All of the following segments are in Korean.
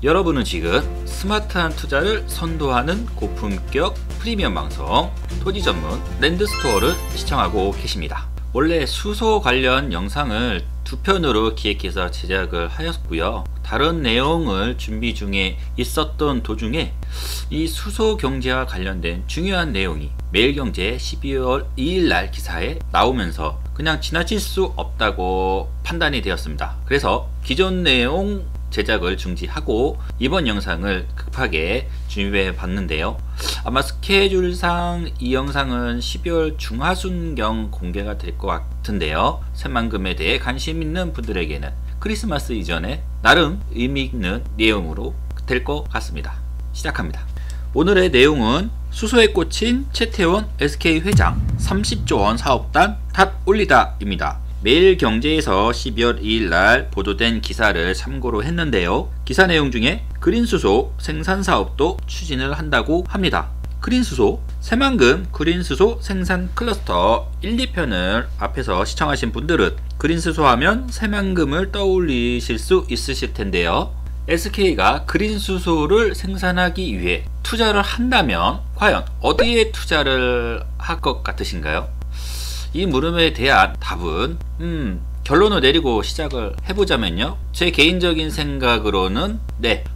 여러분은 지금 스마트한 투자를 선도하는 고품격 프리미엄 방송 토지 전문 랜드스토어를 시청하고 계십니다. 원래 수소 관련 영상을 두 편으로 기획해서 제작을 하였고요. 다른 내용을 준비 중에 있었던 도중에 이 수소 경제와 관련된 중요한 내용이 매일경제 12월 2일 날 기사에 나오면서 그냥 지나칠 수 없다고 판단이 되었습니다. 그래서 기존 내용 제작을 중지하고 이번 영상을 급하게 준비해 봤는데요. 아마 스케줄상 이 영상은 12월 중하순경 공개가 될 것 같은데요. 새만금에 대해 관심 있는 분들에게는 크리스마스 이전에 나름 의미 있는 내용으로 될 것 같습니다. 시작합니다. 오늘의 내용은 수소에 꽂힌 최태원 SK 회장 30조 원 사업단 탓 올리다 입니다. 매일경제에서 12월 2일 날 보도된 기사를 참고로 했는데요. 기사 내용 중에 그린수소 생산사업도 추진을 한다고 합니다. 그린수소, 새만금 그린수소 생산 클러스터 1, 2편을 앞에서 시청하신 분들은 그린수소 하면 새만금을 떠올리실 수 있으실 텐데요. SK가 그린수소를 생산하기 위해 투자를 한다면 과연 어디에 투자를 할 것 같으신가요? 이 물음에 대한 답은 결론을 내리고 시작을 해보자면요. 제 개인적인 생각으로는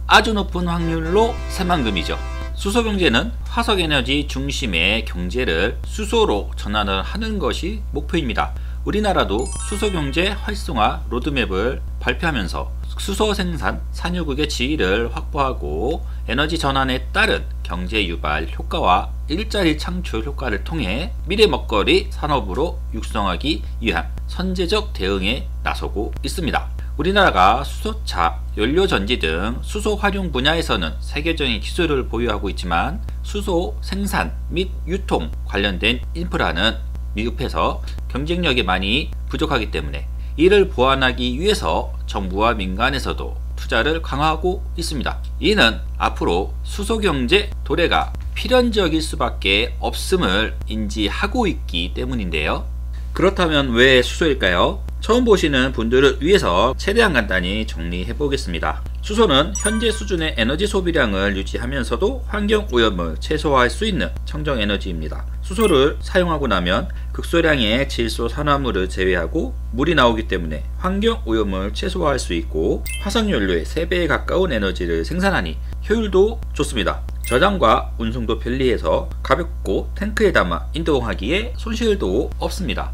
아주 높은 확률로 새만금이죠. 수소경제는 화석에너지 중심의 경제를 수소로 전환을 하는 것이 목표입니다. 우리나라도 수소경제 활성화 로드맵을 발표하면서 수소 생산 산유국의 지위를 확보하고 에너지 전환에 따른 경제 유발 효과와 일자리 창출 효과를 통해 미래 먹거리 산업으로 육성하기 위한 선제적 대응에 나서고 있습니다. 우리나라가 수소차, 연료전지 등 수소 활용 분야에서는 세계적인 기술을 보유하고 있지만 수소 생산 및 유통 관련된 인프라는 미흡해서 경쟁력이 많이 부족하기 때문에 이를 보완하기 위해서 정부와 민간에서도 투자를 강화하고 있습니다. 이는 앞으로 수소경제 도래가 필연적일 수밖에 없음을 인지하고 있기 때문인데요. 그렇다면 왜 수소일까요? 처음 보시는 분들을 위해서 최대한 간단히 정리해 보겠습니다. 수소는 현재 수준의 에너지 소비량을 유지하면서도 환경오염을 최소화할 수 있는 청정에너지입니다. 수소를 사용하고 나면 극소량의 질소 산화물을 제외하고 물이 나오기 때문에 환경오염을 최소화할 수 있고 화석연료의 3배에 가까운 에너지를 생산하니 효율도 좋습니다. 저장과 운송도 편리해서 가볍고 탱크에 담아 이동하기에 손실도 없습니다.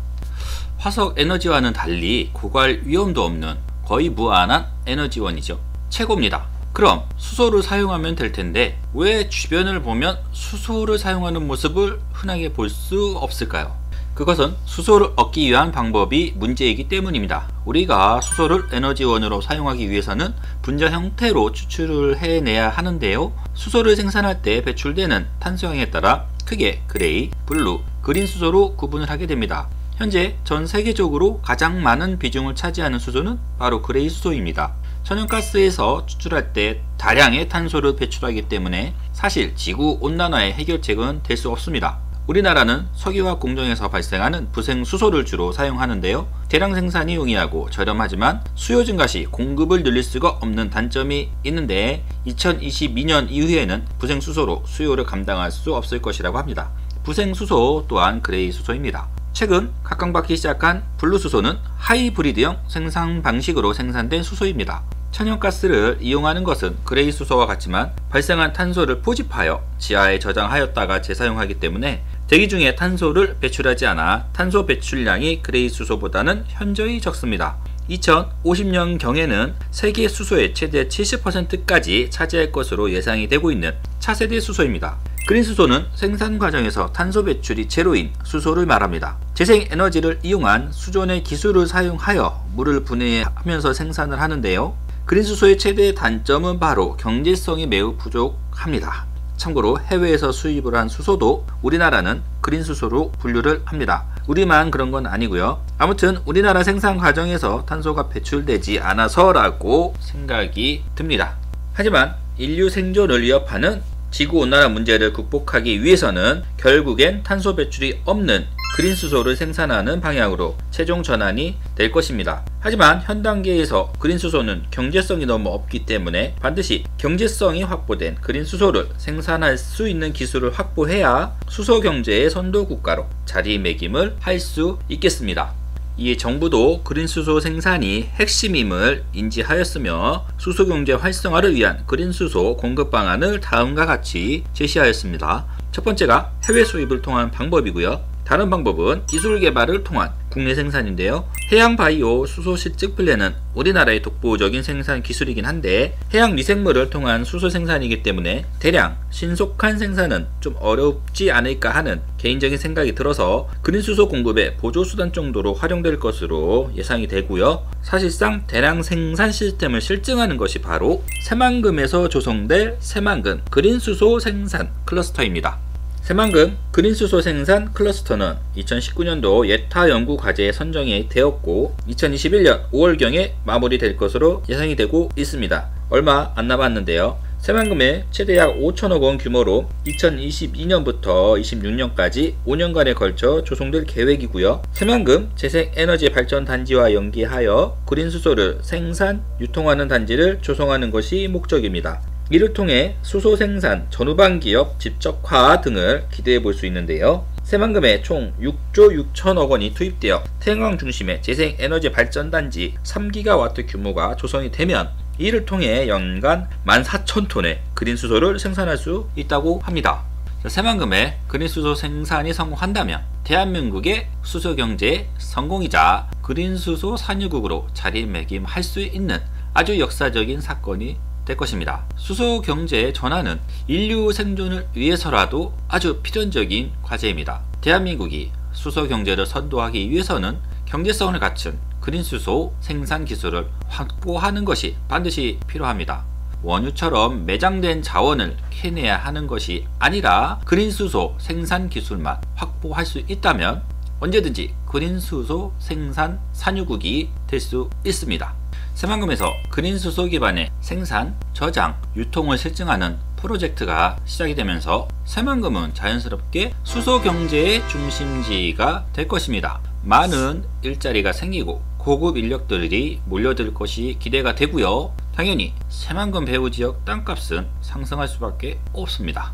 화석 에너지와는 달리 고갈 위험도 없는 거의 무한한 에너지원이죠. 최고입니다. 그럼 수소를 사용하면 될 텐데 왜 주변을 보면 수소를 사용하는 모습을 흔하게 볼 수 없을까요? 그것은 수소를 얻기 위한 방법이 문제이기 때문입니다. 우리가 수소를 에너지원으로 사용하기 위해서는 분자 형태로 추출을 해내야 하는데요. 수소를 생산할 때 배출되는 탄소량에 따라 크게 그레이, 블루, 그린 수소로 구분을 하게 됩니다. 현재 전 세계적으로 가장 많은 비중을 차지하는 수소는 바로 그레이 수소입니다. 천연가스에서 추출할 때 다량의 탄소를 배출하기 때문에 사실 지구온난화의 해결책은 될 수 없습니다. 우리나라는 석유화학 공정에서 발생하는 부생 수소를 주로 사용하는데요. 대량 생산이 용이하고 저렴하지만 수요 증가 시 공급을 늘릴 수가 없는 단점이 있는데 2022년 이후에는 부생 수소로 수요를 감당할 수 없을 것이라고 합니다. 부생 수소 또한 그레이 수소입니다. 최근 각광받기 시작한 블루수소는 하이브리드형 생산 방식으로 생산된 수소입니다. 천연가스를 이용하는 것은 그레이 수소와 같지만 발생한 탄소를 포집하여 지하에 저장하였다가 재사용하기 때문에 대기 중에 탄소를 배출하지 않아 탄소 배출량이 그레이 수소보다는 현저히 적습니다. 2050년경에는 세계 수소의 최대 70%까지 차지할 것으로 예상이 되고 있는 차세대 수소입니다. 그린 수소는 생산 과정에서 탄소 배출이 제로인 수소를 말합니다. 재생에너지를 이용한 수존의 기술을 사용하여 물을 분해하면서 생산을 하는데요. 그린 수소의 최대 단점은 바로 경제성이 매우 부족합니다. 참고로 해외에서 수입을 한 수소도 우리나라는 그린 수소로 분류를 합니다. 우리만 그런 건 아니고요. 아무튼 우리나라 생산 과정에서 탄소가 배출되지 않아서라고 생각이 듭니다. 하지만 인류 생존을 위협하는 지구온난화 문제를 극복하기 위해서는 결국엔 탄소 배출이 없는 그린 수소를 생산하는 방향으로 최종 전환이 될 것입니다. 하지만 현 단계에서 그린 수소는 경제성이 너무 없기 때문에 반드시 경제성이 확보된 그린 수소를 생산할 수 있는 기술을 확보해야 수소 경제의 선도 국가로 자리매김을 할 수 있겠습니다. 이에 정부도 그린 수소 생산이 핵심임을 인지하였으며 수소 경제 활성화를 위한 그린 수소 공급 방안을 다음과 같이 제시하였습니다. 첫 번째가 해외 수입을 통한 방법이고요. 다른 방법은 기술 개발을 통한 국내 생산인데요. 해양 바이오 수소 실증 플랜은 우리나라의 독보적인 생산 기술이긴 한데 해양 미생물을 통한 수소 생산이기 때문에 대량 신속한 생산은 좀 어렵지 않을까 하는 개인적인 생각이 들어서 그린 수소 공급의 보조수단 정도로 활용될 것으로 예상이 되고요. 사실상 대량 생산 시스템을 실증하는 것이 바로 새만금에서 조성될 새만금 그린 수소 생산 클러스터입니다. 새만금 그린 수소 생산 클러스터는 2019년도 예타 연구 과제에 선정이 되었고 2021년 5월경에 마무리될 것으로 예상이 되고 있습니다. 얼마 안 남았는데요. 새만금의 최대 약 5천억원 규모로 2022년부터 26년까지 5년간에 걸쳐 조성될 계획이고요. 새만금 재생에너지 발전 단지와 연계하여 그린 수소를 생산, 유통하는 단지를 조성하는 것이 목적입니다. 이를 통해 수소 생산, 전후반 기업 집적화 등을 기대해 볼 수 있는데요. 새만금에 총 6조 6천억 원이 투입되어 태양광 중심의 재생에너지 발전단지 3기가와트 규모가 조성이 되면 이를 통해 연간 14,000톤의 그린 수소를 생산할 수 있다고 합니다. 새만금의 그린 수소 생산이 성공한다면 대한민국의 수소 경제의 성공이자 그린 수소 산유국으로 자리매김할 수 있는 아주 역사적인 사건이 될 것입니다. 수소 경제의 전환은 인류 생존을 위해서라도 아주 필연적인 과제입니다. 대한민국이 수소 경제를 선도하기 위해서는 경제성을 갖춘 그린 수소 생산 기술을 확보하는 것이 반드시 필요합니다. 원유처럼 매장된 자원을 캐내야 하는 것이 아니라 그린 수소 생산 기술만 확보할 수 있다면 언제든지 그린 수소 생산 산유국이 될 수 있습니다. 새만금에서 그린 수소 기반의 생산, 저장, 유통을 실증하는 프로젝트가 시작이 되면서 새만금은 자연스럽게 수소 경제의 중심지가 될 것입니다. 많은 일자리가 생기고 고급 인력들이 몰려들 것이 기대가 되고요. 당연히 새만금 배후 지역 땅값은 상승할 수밖에 없습니다.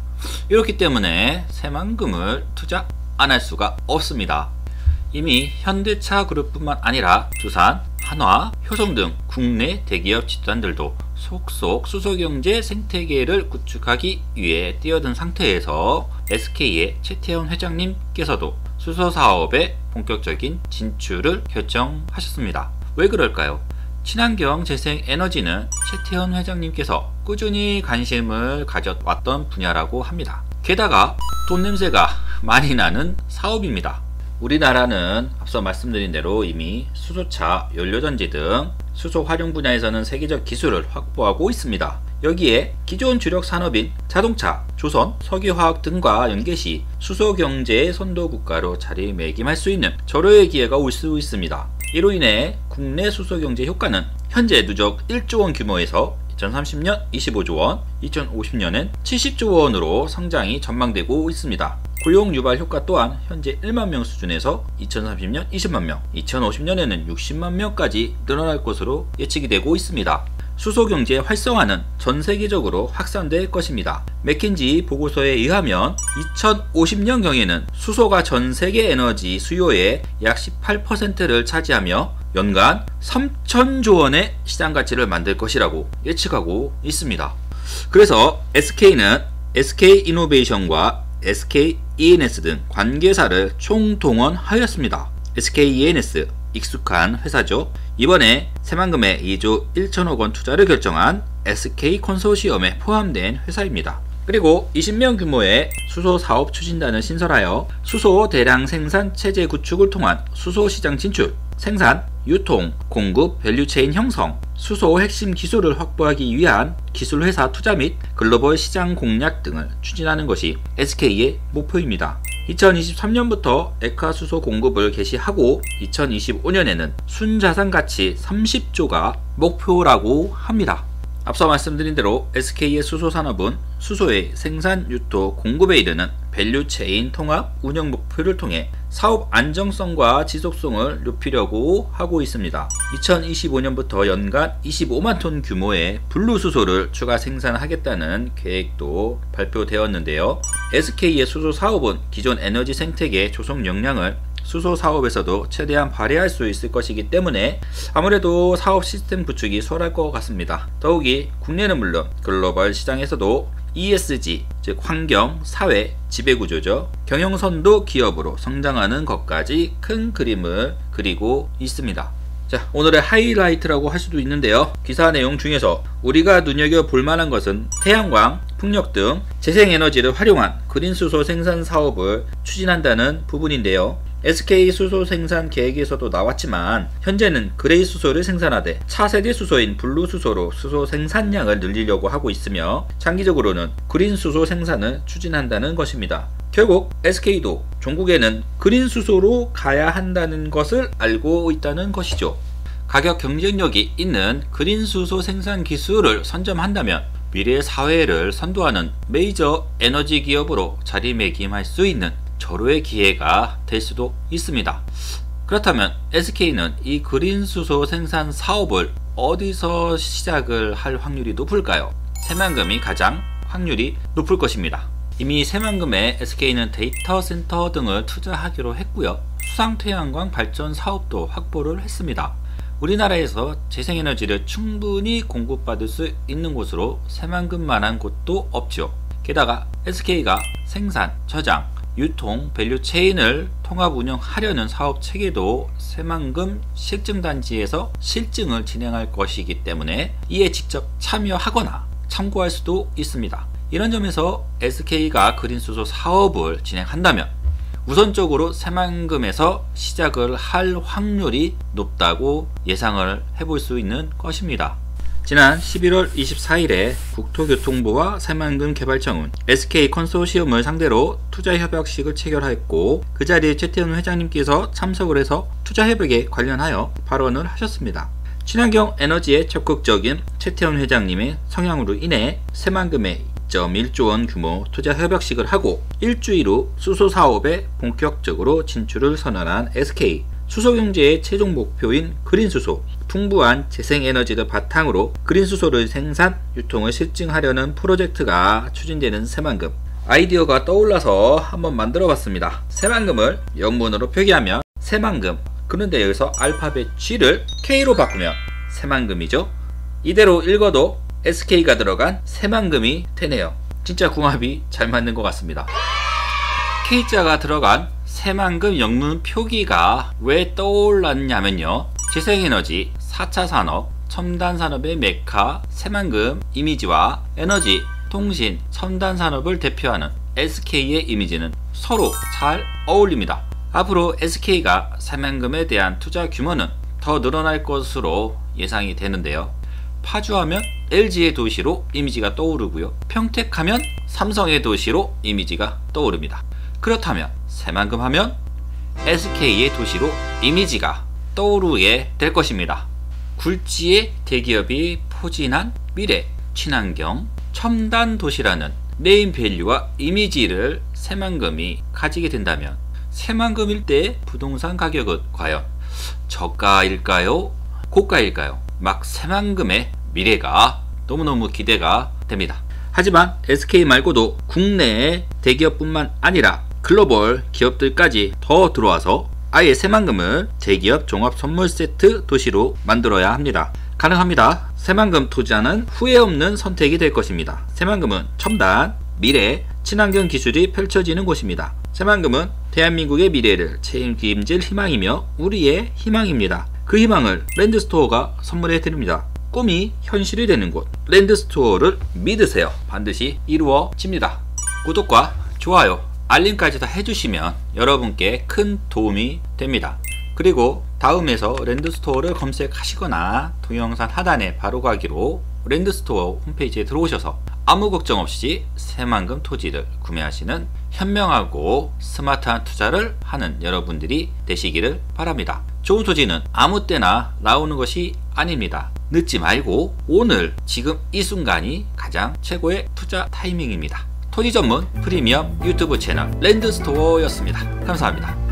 이렇기 때문에 새만금을 투자 안 할 수가 없습니다. 이미 현대차 그룹뿐만 아니라 두산, 한화, 효성 등 국내 대기업 집단들도 속속 수소경제 생태계를 구축하기 위해 뛰어든 상태에서 SK의 최태원 회장님께서도 수소사업에 본격적인 진출을 결정하셨습니다. 왜 그럴까요? 친환경 재생에너지는 최태원 회장님께서 꾸준히 관심을 가져왔던 분야라고 합니다. 게다가 돈 냄새가 많이 나는 사업입니다. 우리나라는 앞서 말씀드린 대로 이미 수소차, 연료전지 등 수소 활용 분야에서는 세계적 기술을 확보하고 있습니다. 여기에 기존 주력 산업인 자동차, 조선, 석유화학 등과 연계 시 수소 경제의 선도 국가로 자리매김할 수 있는 절호의 기회가 올 수 있습니다. 이로 인해 국내 수소 경제 효과는 현재 누적 1조 원 규모에서 2030년 25조 원, 2050년엔 70조 원으로 성장이 전망되고 있습니다. 고용 유발 효과 또한 현재 1만 명 수준에서 2030년 20만 명, 2050년에는 60만 명까지 늘어날 것으로 예측이 되고 있습니다. 수소 경제 활성화는 전 세계적으로 확산될 것입니다. 맥킨지 보고서에 의하면 2050년경에는 수소가 전 세계 에너지 수요의 약 18%를 차지하며 연간 3,000조 원의 시장 가치를 만들 것이라고 예측하고 있습니다. 그래서 SK는 SK이노베이션과 SKENS 등 관계사를 총동원하였습니다. SKENS 익숙한 회사죠. 이번에 새만금에 2조 1천억 원 투자를 결정한 SK 컨소시엄에 포함된 회사입니다. 그리고 20명 규모의 수소 사업 추진단을 신설하여 수소 대량 생산 체제 구축을 통한 수소 시장 진출, 생산, 유통, 공급, 밸류체인 형성, 수소 핵심 기술을 확보하기 위한 기술회사 투자 및 글로벌 시장 공략 등을 추진하는 것이 SK의 목표입니다. 2023년부터 액화 수소 공급을 개시하고 2025년에는 순자산 가치 30조가 목표라고 합니다. 앞서 말씀드린 대로 SK의 수소 산업은 수소의 생산, 유통, 공급에 이르는 밸류체인 통합 운영 목표를 통해 사업 안정성과 지속성을 높이려고 하고 있습니다. 2025년부터 연간 25만 톤 규모의 블루수소를 추가 생산하겠다는 계획도 발표되었는데요. SK의 수소 사업은 기존 에너지 생태계 조성 역량을 수소 사업에서도 최대한 발휘할 수 있을 것이기 때문에 아무래도 사업 시스템 구축이 수월할 것 같습니다. 더욱이 국내는 물론 글로벌 시장에서도 ESG, 즉 환경, 사회, 지배구조죠. 경영선도 기업으로 성장하는 것까지 큰 그림을 그리고 있습니다. 자, 오늘의 하이라이트라고 할 수도 있는데요. 기사 내용 중에서 우리가 눈여겨볼 만한 것은 태양광, 풍력 등 재생에너지를 활용한 그린수소 생산 사업을 추진한다는 부분인데요. SK 수소 생산 계획에서도 나왔지만 현재는 그레이 수소를 생산하되 차세대 수소인 블루 수소로 수소 생산량을 늘리려고 하고 있으며 장기적으로는 그린 수소 생산을 추진한다는 것입니다. 결국 SK도 종국에는 그린 수소로 가야 한다는 것을 알고 있다는 것이죠. 가격 경쟁력이 있는 그린 수소 생산 기술을 선점한다면 미래 사회를 선도하는 메이저 에너지 기업으로 자리매김할 수 있는 절호의 기회가 될 수도 있습니다. 그렇다면 SK는 이 그린 수소 생산 사업을 어디서 시작을 할 확률이 높을까요? 새만금이 가장 확률이 높을 것입니다. 이미 새만금에 SK는 데이터 센터 등을 투자하기로 했고요. 수상태양광 발전 사업도 확보를 했습니다. 우리나라에서 재생에너지를 충분히 공급받을 수 있는 곳으로 새만금만한 곳도 없죠. 게다가 SK가 생산, 저장, 유통, 밸류체인을 통합 운영하려는 사업 체계도 새만금 실증단지에서 실증을 진행할 것이기 때문에 이에 직접 참여하거나 참고할 수도 있습니다. 이런 점에서 SK가 그린수소 사업을 진행한다면 우선적으로 새만금에서 시작을 할 확률이 높다고 예상을 해볼 수 있는 것입니다. 지난 11월 24일에 국토교통부와 새만금개발청은 SK 컨소시엄을 상대로 투자협약식을 체결하였고 그 자리에 최태원 회장님께서 참석을 해서 투자협약에 관련하여 발언을 하셨습니다. 친환경 에너지에 적극적인 최태원 회장님의 성향으로 인해 새만금에 2.1조 원 규모 투자협약식을 하고 일주일 후 수소 사업에 본격적으로 진출을 선언한 SK. 수소경제의 최종 목표인 그린수소, 풍부한 재생에너지를 바탕으로 그린수소를 생산, 유통을 실증하려는 프로젝트가 추진되는 새만금. 아이디어가 떠올라서 한번 만들어 봤습니다. 새만금을 영문으로 표기하면 새만금, 그런데 여기서 알파벳 G를 K로 바꾸면 새만금이죠. 이대로 읽어도 SK가 들어간 새만금이 되네요. 진짜 궁합이 잘 맞는 것 같습니다. K자가 들어간 새만금 영문 표기가 왜 떠올랐냐면요. 재생에너지, 4차 산업, 첨단 산업의 메카 새만금 이미지와 에너지, 통신, 첨단 산업을 대표하는 SK의 이미지는 서로 잘 어울립니다. 앞으로 SK가 새만금에 대한 투자 규모는 더 늘어날 것으로 예상이 되는데요. 파주하면 LG의 도시로 이미지가 떠오르고요. 평택하면 삼성의 도시로 이미지가 떠오릅니다. 그렇다면 새만금 하면 SK의 도시로 이미지가 떠오르게 될 것입니다. 굴지의 대기업이 포진한 미래, 친환경, 첨단 도시라는 네임밸류와 이미지를 새만금이 가지게 된다면 새만금 일대의 부동산 가격은 과연 저가일까요? 고가일까요? 막 새만금의 미래가 너무너무 기대가 됩니다. 하지만 SK 말고도 국내의 대기업뿐만 아니라 글로벌 기업들까지 더 들어와서 아예 새만금을 대기업 종합 선물 세트 도시로 만들어야 합니다. 가능합니다. 새만금 투자는 후회 없는 선택이 될 것입니다. 새만금은 첨단, 미래, 친환경 기술이 펼쳐지는 곳입니다. 새만금은 대한민국의 미래를 책임질 희망이며 우리의 희망입니다. 그 희망을 랜드스토어가 선물해 드립니다. 꿈이 현실이 되는 곳 랜드스토어를 믿으세요. 반드시 이루어집니다. 구독과 좋아요, 알림까지 다 해주시면 여러분께 큰 도움이 됩니다. 그리고 다음에서 랜드스토어를 검색하시거나 동영상 하단에 바로 가기로 랜드스토어 홈페이지에 들어오셔서 아무 걱정 없이 새만금 토지를 구매하시는 현명하고 스마트한 투자를 하는 여러분들이 되시기를 바랍니다. 좋은 토지는 아무 때나 나오는 것이 아닙니다. 늦지 말고 오늘 지금 이 순간이 가장 최고의 투자 타이밍입니다. 토지 전문 프리미엄 유튜브 채널 랜드스토어였습니다. 감사합니다.